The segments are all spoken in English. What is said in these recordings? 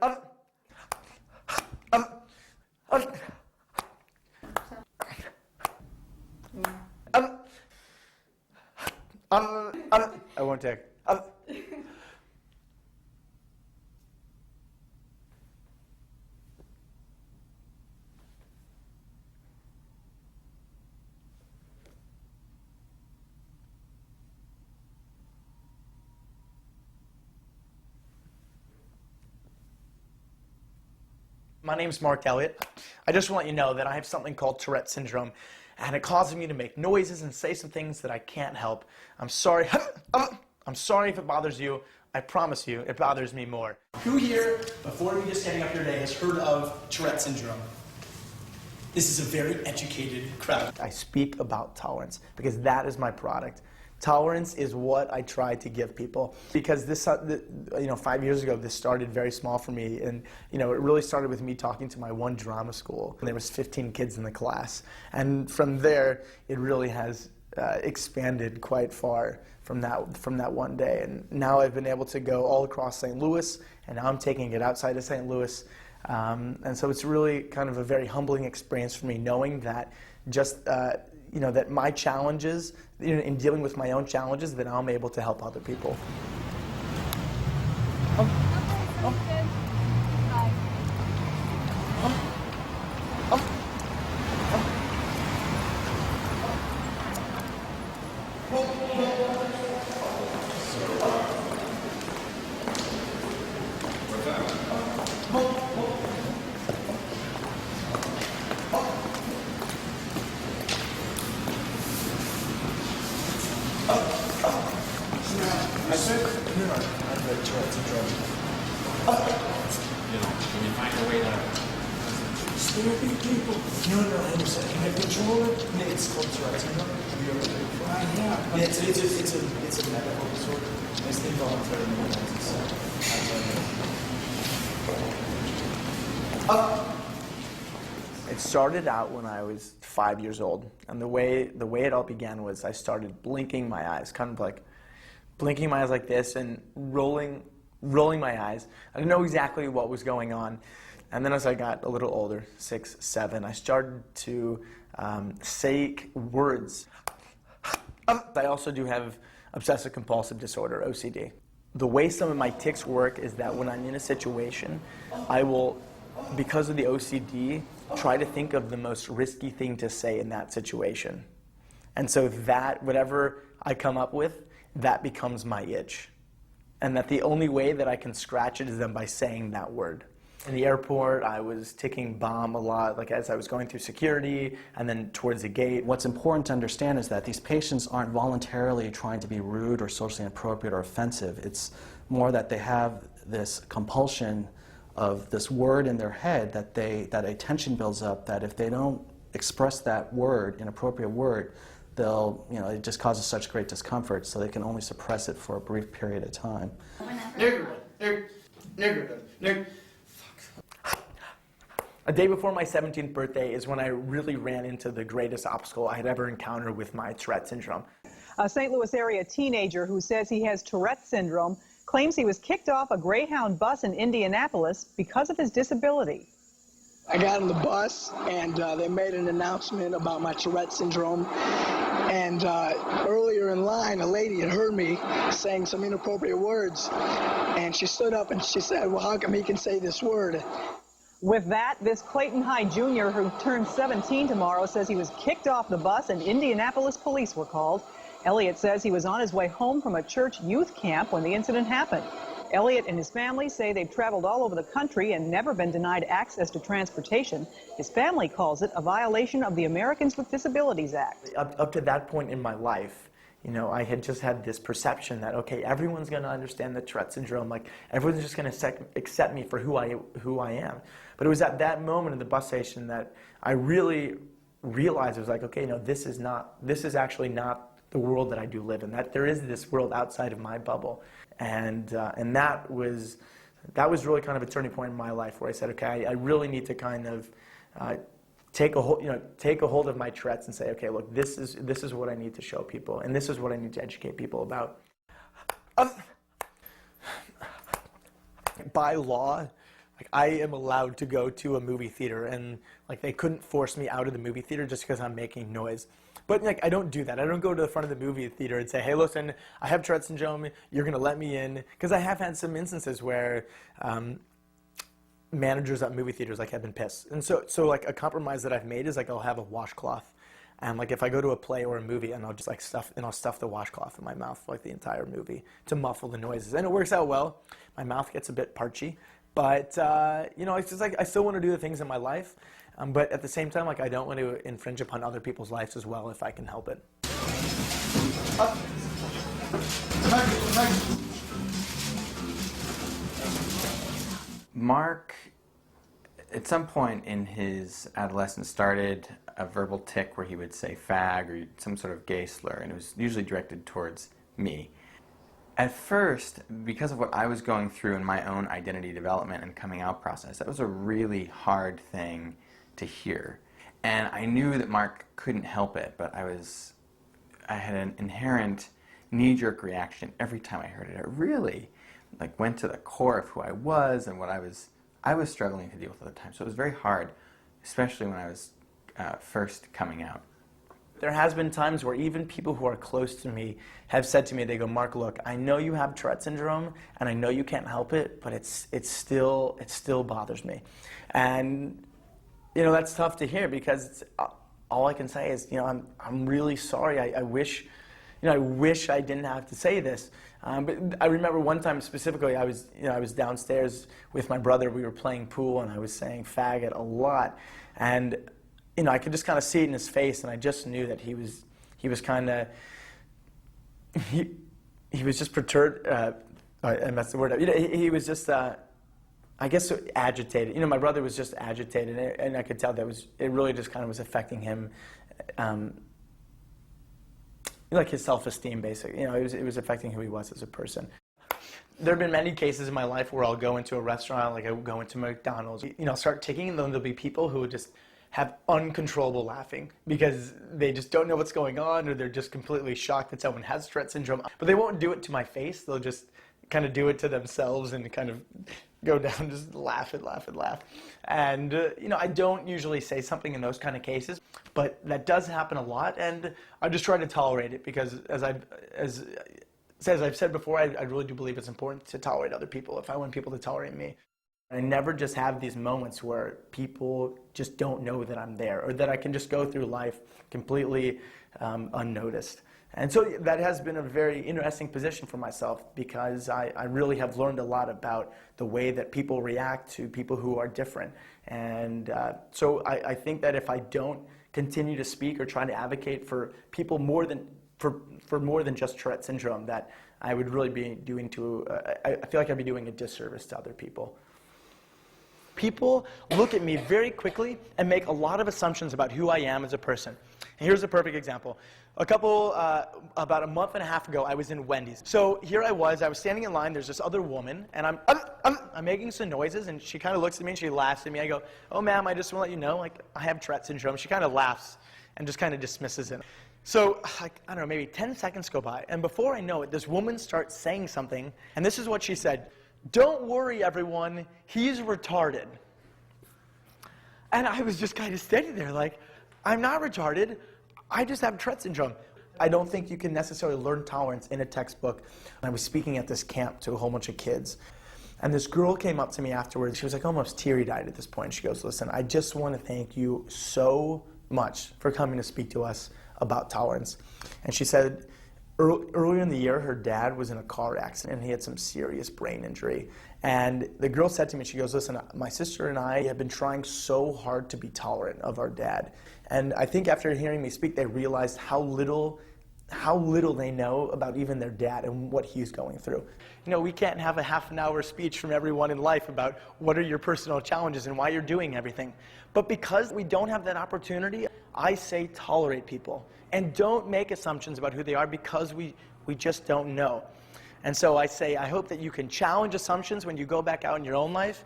I won't take. My name's Mark Elliott. I just want to let you know that I have something called Tourette syndrome, and it causes me to make noises and say some things that I can't help. I'm sorry. I'm sorry if it bothers you. I promise you, it bothers me more. Who here, before we just getting up here today, has heard of Tourette syndrome? This is a very educated crowd. I speak about tolerance because that is my product. Tolerance is what I try to give people, because this, 5 years ago, this started very small for me, and it really started with me talking to my one drama school. There was 15 kids in the class, and from there, it really has expanded quite far from that one day. And now I've been able to go all across St. Louis, and now I'm taking it outside of St. Louis, and so it's really kind of a very humbling experience for me, knowing that just that my challenges, in dealing with my own challenges, that I'm able to help other people. I have the Tourette syndrome. Can you find a way to stay with people? No, I understand. Can I control it? It's called Tourette syndrome. Have you ever heard it before? I have. It's a medical disorder. It's involuntary movement. It started out when I was 5 years old, and the way it all began was I started blinking my eyes, kind of like blinking my eyes like this and rolling my eyes. I didn't know exactly what was going on. And then as I got a little older, 6, 7, I started to say words. I also do have obsessive compulsive disorder, OCD. The way some of my tics work is that when I'm in a situation, I will, because of the OCD, try to think of the most risky thing to say in that situation. And so that, whatever I come up with, that becomes my itch. And that the only way that I can scratch it is then by saying that word. In the airport, I was ticking bomb a lot, like as I was going through security and then towards the gate. What's important to understand is that these patients aren't voluntarily trying to be rude or socially inappropriate or offensive. It's more that they have this compulsion of this word in their head that a tension builds up, that if they don't express that word, inappropriate word, it just causes such great discomfort, so they can only suppress it for a brief period of time. A day before my 17th birthday is when I really ran into the greatest obstacle I had ever encountered with my Tourette syndrome. A St. Louis area teenager who says he has Tourette syndrome claims he was kicked off a Greyhound bus in Indianapolis because of his disability. I got on the bus, and they made an announcement about my Tourette syndrome. And earlier in line, a lady had heard me saying some inappropriate words, and she stood up and she said, "Well, how come he can say this word?" With that, this Clayton High junior, who turns 17 tomorrow, says he was kicked off the bus and Indianapolis police were called. Elliott says he was on his way home from a church youth camp when the incident happened. Elliott and his family say they've traveled all over the country and never been denied access to transportation. His family calls it a violation of the Americans with Disabilities Act. Up to that point in my life, I had just had this perception that, okay, everyone's going to understand the Tourette syndrome, like everyone's just going to accept me for who I am. But it was at that moment in the bus station that I really realized, it was like, okay, no, this is actually not the world that I do live in, that there is this world outside of my bubble. And that was really kind of a turning point in my life, where I said, okay, I really need to kind of take a hold of my Tourette's and say, okay, look, this is what I need to show people, and this is what I need to educate people about. By law, Like, I am allowed to go to a movie theater, and like they couldn't force me out of the movie theater just because I'm making noise. But like I don't do that. I don't go to the front of the movie theater and say, "Hey, listen, I have Tourette syndrome. You're gonna let me in?" Because I have had some instances where managers at movie theaters like have been pissed. And so like a compromise that I've made is like I'll have a washcloth, and like if I go to a play or a movie, and I'll just like stuff the washcloth in my mouth like the entire movie to muffle the noises, and it works out well. My mouth gets a bit parchy. But, you know, it's just like I still want to do the things in my life, but at the same time, like I don't want to infringe upon other people's lives as well if I can help it. Mark, at some point in his adolescence, started a verbal tic where he would say fag or some sort of gay slur, and it was usually directed towards me. At first, because of what I was going through in my own identity development and coming out process, that was a really hard thing to hear. And I knew that Mark couldn't help it, but I had an inherent knee-jerk reaction every time I heard it. It really like went to the core of who I was and what I was struggling to deal with at the time. So it was very hard, especially when I was first coming out. There has been times where even people who are close to me have said to me, they go, "Mark, look, I know you have Tourette syndrome, and I know you can't help it, but it still bothers me." And you know, that's tough to hear, because all I can say is, you know, I'm really sorry. I wish I didn't have to say this. But I remember one time specifically, I was downstairs with my brother. We were playing pool, and I was saying faggot a lot, and you know, I could just kind of see it in his face, and I just knew that he was kind of he was just perturbed. I messed the word up. You know, he was just I guess agitated. You know, my brother was just agitated, and I could tell that it really just kind of was affecting him, like his self-esteem, basically. You know, it was affecting who he was as a person. There have been many cases in my life where I'll go into a restaurant, like I will go into McDonald's, you know, start ticking, and then there'll be people who would just have uncontrollable laughing because they just don't know what's going on, or they're just completely shocked that someone has Tourette syndrome. But they won't do it to my face. They'll just kind of do it to themselves and kind of go down, just laugh and laugh and laugh. And, you know, I don't usually say something in those kind of cases, but that does happen a lot, and I just try to tolerate it because, as I've said before, I really do believe it's important to tolerate other people if I want people to tolerate me. I never just have these moments where people just don't know that I'm there, or that I can just go through life completely unnoticed. And so that has been a very interesting position for myself, because I really have learned a lot about the way that people react to people who are different. And so I think that if I don't continue to speak or try to advocate for people for more than just Tourette syndrome, that I would really be I feel like I'd be doing a disservice to other people. People look at me very quickly and make a lot of assumptions about who I am as a person. And here's a perfect example. About a month and a half ago, I was in Wendy's. So here I was standing in line, there's this other woman, and I'm making some noises, and she kind of looks at me and she laughs at me. I go, "Oh, ma'am, I just want to let you know, like, I have Tourette syndrome." She kind of laughs and just kind of dismisses it. So, like, I don't know, maybe 10 seconds go by, and before I know it, this woman starts saying something, and this is what she said: "Don't worry, everyone, he's retarded." And I was just kind of standing there like, I'm not retarded, I just have Tourette syndrome. I don't think you can necessarily learn tolerance in a textbook. I was speaking at this camp to a whole bunch of kids, and this girl came up to me afterwards. She was like almost teary-eyed at this point. She goes, "Listen, I just want to thank you so much for coming to speak to us about tolerance." And she said, earlier in the year, her dad was in a car accident, and he had some serious brain injury. And the girl said to me, she goes, "Listen, my sister and I have been trying so hard to be tolerant of our dad." And I think after hearing me speak, they realized how little they know about even their dad and what he's going through. You know, we can't have a half-an-hour speech from everyone in life about what are your personal challenges and why you're doing everything. But because we don't have that opportunity, I say tolerate people. And don't make assumptions about who they are, because we just don't know. And so I say, I hope that you can challenge assumptions when you go back out in your own life.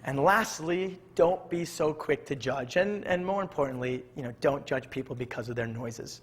And lastly, don't be so quick to judge. And more importantly, you know, don't judge people because of their noises.